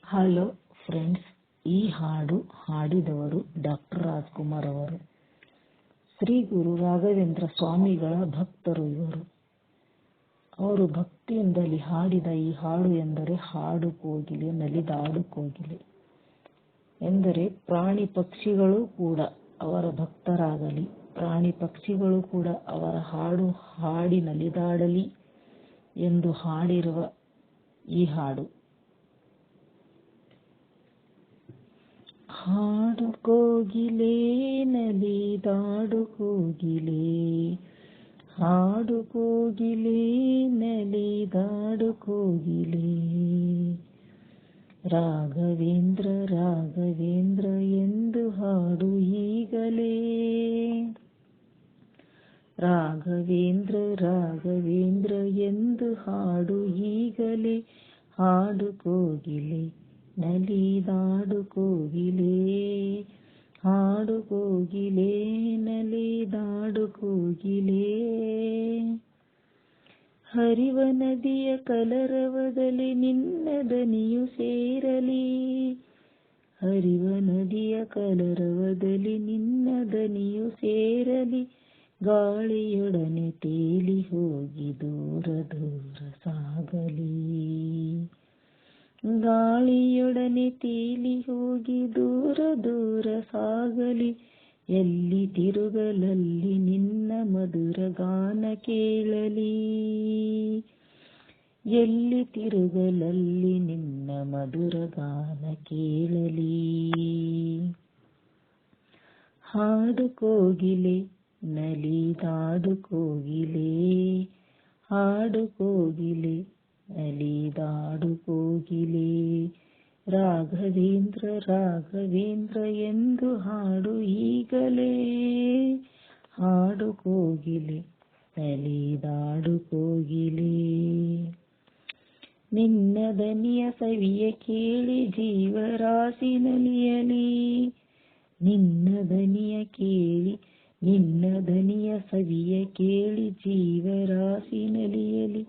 Hello friends, ಈ ಹಾಡು ಹಾಡಿದವರು doctor Rajkumar ಅವರು. ಶ್ರೀ ಗುರು ರಾಘವೇಂದ್ರ ಸ್ವಾಮಿಗಳ ಭಕ್ತರು ಇವರು. ಅವರು ಭಕ್ತಿಯಿಂದಲೇ ಹಾಡಿದ ಈ ಹಾಡು ಎಂದರೆ ಹಾಡು ಕೋಗಿಲೆ ನಲಿದಾಡು ಕೋಗಿಲೆ ಎಂದರೆ ಪ್ರಾಣಿ ಪಕ್ಷಿಗಳು ಕೂಡ ಅವರ ಭಕ್ತರಾಗಲಿ, ಪ್ರಾಣಿ ಪಕ್ಷಿಗಳು ಕೂಡ ಅವರ ಹಾಡು ಹಾಡಿ ನಲಿದಾಡಲಿ ಎಂದು ಹಾಡಿರುವ ಈ ಹಾಡು. ಹಾಡು ಕೋಗಿಲೆ ನಲಿದಾಡು ಕೋಗಿಲೆ, ಹಾಡು ಕೋಗಿಲೆ ನಲಿದಾಡು ಕೋಗಿಲೆ, ರಾಘವೇಂದ್ರ ರಾಘವೇಂದ್ರ ಎಂದು ಹಾಡು ಈಗಲೇ, ರಾಘವೇಂದ್ರ ರಾಘವೇಂದ್ರ ಎಂದು ಹಾಡು ಈಗಲೇ, ಹಾಡು ಕೋಗಿಲೆ ನಲಿದಾಡು ಕೋಗಿಲೆ, ಹಾಡು ಕೋಗಿಲೆ ನಲಿದಾಡು ಕೋಗಿಲೆ. ಹರಿವ ನದಿಯ ಕಲರವದಲ್ಲಿ ನಿನ್ನ ದನಿಯು ಸೇರಲಿ, ಹರಿವ ನದಿಯ ಕಲರವದಲ್ಲಿ ನಿನ್ನ ದನಿಯು ಸೇರಲಿ, ಗಾಳಿಯೊಡನೆ ತೇಲಿ ಹೋಗಿ ದೂರ ದೂರ ಸಾಗಲಿ, ಗಾಳಿಯೊಡನೆ ತೇಲಿ ಹೋಗಿ ದೂರ ದೂರ ಸಾಗಲಿ, ಎಲ್ಲಿ ತಿರುಗಲಲ್ಲಿ ನಿನ್ನ ಮಧುರ ಗಾನ ಕೇಳಲಿ, ಎಲ್ಲಿ ತಿರುಗಲಲ್ಲಿ ನಿನ್ನ ಮಧುರ ಗಾನ ಕೇಳಲಿ. ಹಾಡು ಕೋಗಿಲೆ ನಲಿದಾಡು ಕೋಗಿಲೆ, ಹಾಡು ಕೋಗಿಲೆ ನಲಿದಾಡು ಕೋಗಿಲೆ, ರಾಘವೇಂದ್ರ ರಾಘವೇಂದ್ರ ಎಂದು ಹಾಡು ಈಗಲೇ, ಹಾಡು ಕೋಗಿಲೆ ನಲಿದಾಡು ಕೋಗಿಲೆ. ನಿನ್ನ ದನಿಯ ಸವಿಯ ಕೇಳಿ ಜೀವರಾಶಿ ನಲಿಯಲಿ, ನಿನ್ನ ದನಿಯ ಕೇಳಿ ನಿನ್ನ ದನಿಯ ಸವಿಯ ಕೇಳಿ ಜೀವರಾಶಿ ನಲಿಯಲಿ,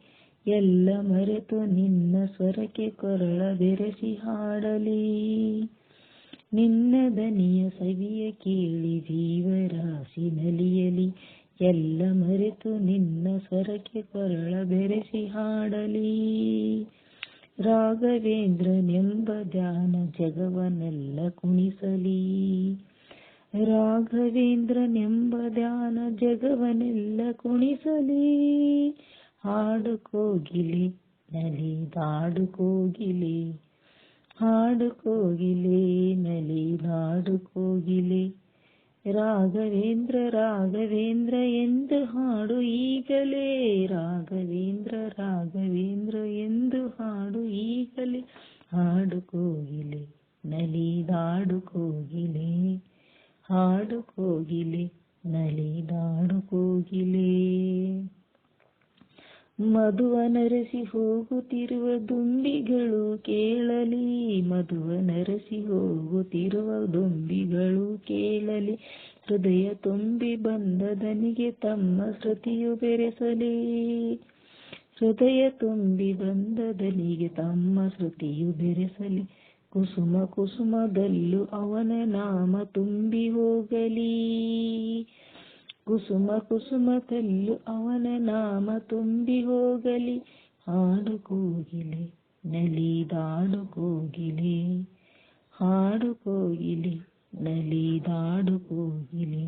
ಎಲ್ಲ ಮರೆತು ನಿನ್ನ ಸ್ವರಕ್ಕೆ ಕೊರಳ ಬೆರೆಸಿ ಹಾಡಲಿ, ನಿನ್ನ ದನಿಯ ಸವಿಯ ಕೇಳಿ ಜೀವರಾಶಿ ನಲಿಯಲಿ, ಎಲ್ಲ ಮರೆತು ನಿನ್ನ ಸ್ವರಕ್ಕೆ ಕೊರಳ ಬೆರೆಸಿ ಹಾಡಲಿ, ರಾಘವೇಂದ್ರನೆಂಬ ಧ್ಯಾನ ಜಗವನ್ನೆಲ್ಲ ಕುಣಿಸಲಿ, ರಾಘವೇಂದ್ರನೆಂಬ ಧ್ಯಾನ ಜಗವನ್ನೆಲ್ಲ ಕುಣಿಸಲಿ, ಹಾಡು ಕೋಗಿಲೆ ನಲಿದಾಡು ಕೋಗಿಲೆ, ಹಾಡು ಕೋಗಿಲೆ ನಲಿದಾಡು ಕೋಗಿಲೆ, ರಾಘವೇಂದ್ರ ರಾಘವೇಂದ್ರ ಎಂದು ಹಾಡು ಈಗಲೇ, ರಾಘವೇಂದ್ರ ರಾಘವೇಂದ್ರ ಎಂದು ಹಾಡು ಈಗಲೇ, ಹಾಡು ಕೋಗಿಲೆ ನಲಿದಾಡು ಕೋಗಿಲೆ, ಹಾಡು ಕೋಗಿಲೆ ನಲಿದಾಡು ಕೋಗಿಲೆ. ಮಧುವನರಸಿ ಹೋಗುತ್ತಿರುವ ದುಂಬಿಗಳು ಕೇಳಲಿ, ಮಧುವನರಸಿ ಹೋಗುತ್ತಿರುವ ದುಂಬಿಗಳು ಕೇಳಲಿ, ಹೃದಯ ತುಂಬಿ ಬಂದ ದನಿಗೆ ತಮ್ಮ ಶ್ರುತಿಯು ಬೆರೆಸಲಿ, ಹೃದಯ ತುಂಬಿ ಬಂದ ದನಿಗೆ ತಮ್ಮ ಶ್ರುತಿಯು ಬೆರೆಸಲಿ, ಕುಸುಮ ಕುಸುಮದಲ್ಲೂ ಅವನ ನಾಮ ತುಂಬಿ ಹೋಗಲಿ, ಕುಸುಮ ಕುಸುಮದಲ್ಲೂ ಅವನ ನಾಮ ತುಂಬಿ ಹೋಗಲಿ, ಹಾಡು ಕೋಗಿಲೆ ನಲಿದಾಡು ಕೋಗಿಲೆ, ಹಾಡು ಕೋಗಿಲೆ ನಲಿದಾಡು ಕೋಗಿಲೆ,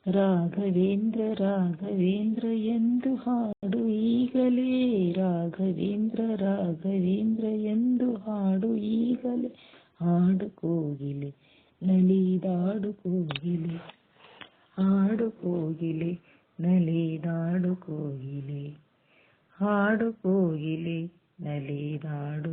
ರಾಘವೇಂದ್ರ ರಾಘವೇಂದ್ರ ಎಂದು ಹಾಡು ಈಗಲೇ, ರಾಘವೇಂದ್ರ ರಾಘವೇಂದ್ರ ಎಂದು ಹಾಡು ಈಗಲೇ, ಹಾಡು ಕೋಗಿಲೆ ನಲಿದಾಡು ಕೋಗಿಲೆ, ಹಾಡು ಕೋಗಿಲೆ ನಲಿದಾಡು ಕೋಗಿಲೆ, ಹಾಡು ಕೋಗಿಲೆ ನಲಿದಾಡು